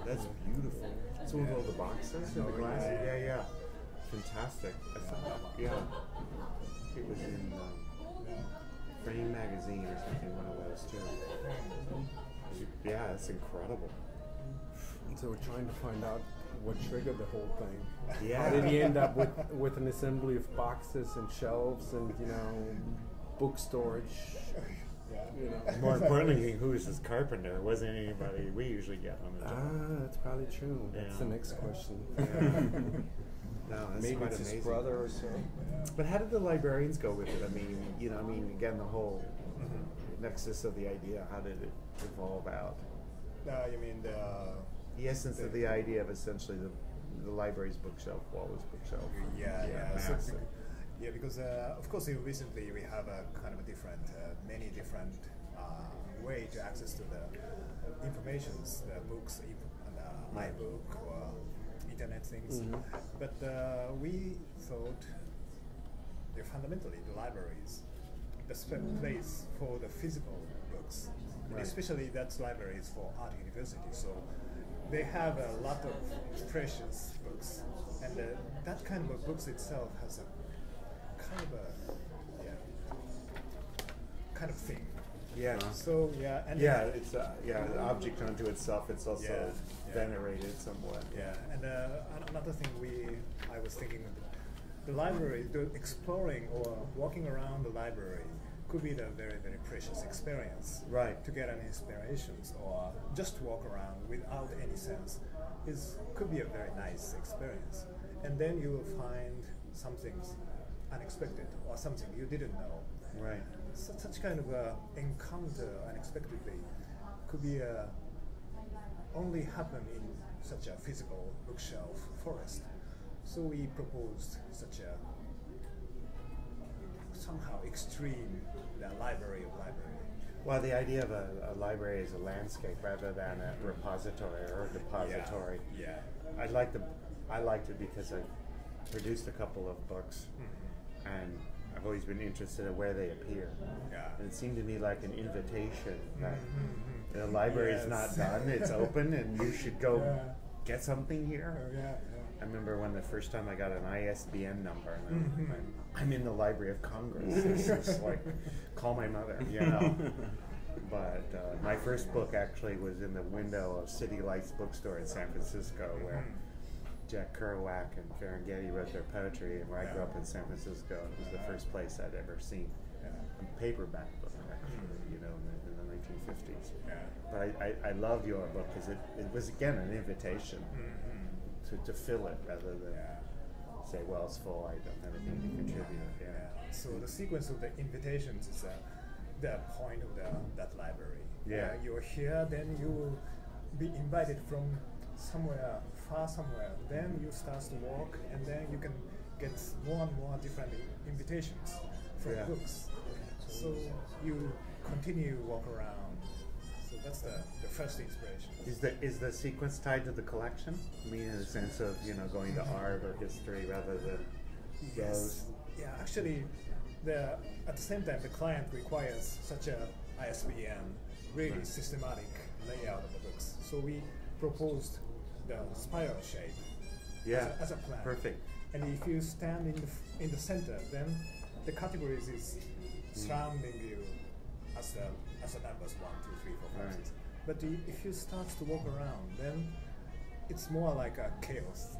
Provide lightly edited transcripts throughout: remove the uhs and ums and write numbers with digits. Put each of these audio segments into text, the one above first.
That's beautiful. So with all the boxes and the glasses, yeah. Fantastic. Yeah. It was in Frame magazine or something, one of those too. Yeah, it's incredible. And so we're trying to find out what triggered the whole thing. Yeah. How did he end up with an assembly of boxes and shelves and, book storage? More importantly, who is this carpenter? It wasn't anybody we usually get on the job. That's probably true. That's the next question. No, that's maybe quite it's amazing. his brother or so. But how did the librarians go with it? I mean, again, the whole nexus of the idea. How did it evolve out? You mean the essence of the idea of essentially the library's bookshelf, Waller's bookshelf. Yeah, because of course recently we have a kind of a different, many different way to access to the informations, the books, iBook or internet things. But we thought that fundamentally the libraries, the place for the physical books, and especially that's libraries for art university. So they have a lot of precious books, and that kind of books itself has a kind of thing. Yeah. So and it's an object unto itself. It's also venerated somewhat. Yeah, and another thing I was thinking, the library, exploring or walking around the library could be the very, very precious experience. Right. To get an inspirations or just walk around without any sense could be a very nice experience. And then you will find something unexpected or something you didn't know. Right. Such kind of encounter unexpectedly could be only happen in such a physical bookshelf forest. So we proposed such a somehow extreme library of library. Well, the idea of a library as a landscape rather than a repository or a depository. Yeah. I liked it because I produced a couple of books, and I've always been interested in where they appear. Yeah. And it seemed to me like an invitation that the library is not done, it's open, and you should go get something here. I remember when the first time I got an ISBN number, and I'm in the Library of Congress. This is like, call my mother, But my first book actually was in the window of City Lights bookstore in San Francisco, where Jack Kerouac and Ferengeti wrote their poetry, and where I grew up in San Francisco. It was the first place I'd ever seen a paperback book, actually, in the 1950s. But I love your book because it was, again, an invitation to fill it rather than say, well, it's full, I don't have anything to contribute. So the sequence of the invitations is the point of that library. You're here, then you will be invited from somewhere, far somewhere. Then you start to walk, and then you can get more and more different invitations from books. So you continue walk around. So that's the first inspiration. Is the sequence tied to the collection? I mean, in the sense of going to art or history rather than those? Yeah, actually, at the same time, the client requires such a ISBN, really systematic layout of the books. So we proposed the spiral shape as a plan. Perfect. And if you stand in the center, then the categories is surrounding you as the numbers 1, 2, 3, 4, 5, 6. But if you start to walk around, then it's more like a chaos.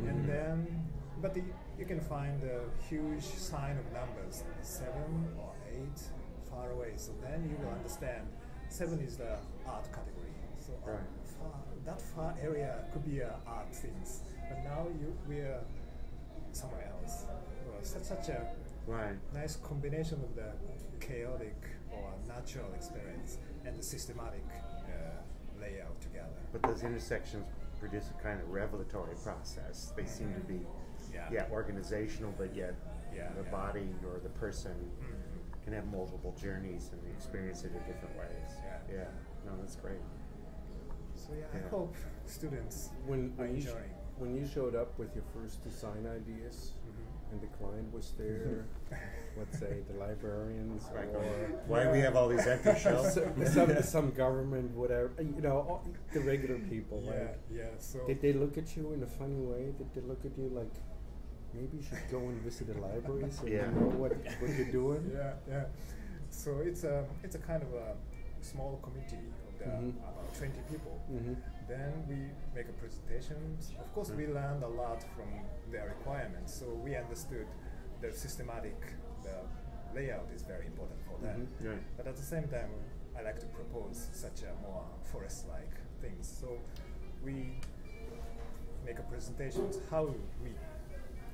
And then, but you can find a huge sign of numbers, 7 or 8, far away. So then you will understand 7 is the art category. So that far area could be art things. But now we are somewhere else. Well, such a nice combination of the chaotic or natural experience and the systematic layout together. But those intersections produce a kind of revelatory process. They seem to be organizational, but yet the body or the person can have multiple journeys and experience it in different ways. No, that's great. So I hope students when are enjoying. When you showed up with your first design ideas, and the client was there, let's say the librarians or why we have all these empty shelves? some government, whatever, all the regular people. So did they look at you in a funny way? Did they look at you like maybe you should go and visit the library so you know what you're doing? Yeah. So it's a kind of a small committee of about 20 people. Then we make a presentation. Of course, we learned a lot from their requirements. So we understood the systematic, the layout is very important for them. But at the same time, I like to propose such a more forest-like things. So we make a presentation how we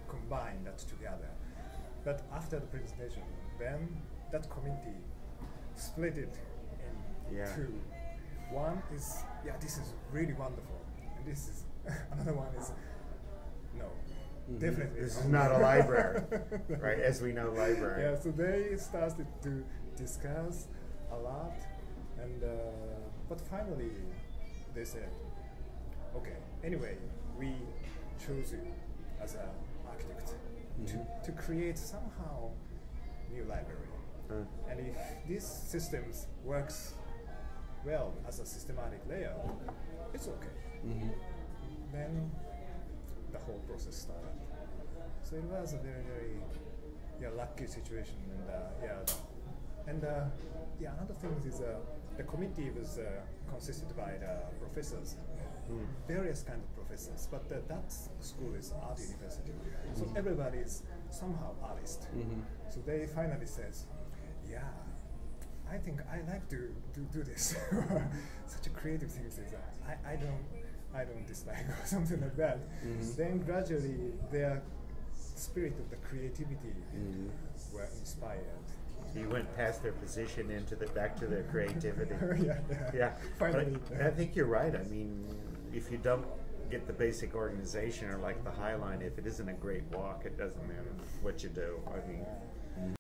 combine that together. But after the presentation, then that committee split it in two. One is, this is really wonderful, and this is another one is, no, definitely. This is not a library, right? As we know, library. Yeah, so they started to discuss a lot, and but finally they said, okay, anyway, we chose you as an architect to create somehow new library. And if this system works well as a systematic layout, it's okay. Then the whole process started. So it was a very, very lucky situation. And another thing is the committee was consisted by the professors, various kind of professors. But that school is art university, so everybody is somehow artist. So they finally says, I think I like to do this. Such a creative thing is that I don't dislike or something like that. Then gradually their spirit of the creativity were inspired. So you went past their position into back to their creativity. Finally. But I think you're right. I mean, if you don't get the basic organization or like the High Line, if it isn't a great walk, it doesn't matter what you do. I mean.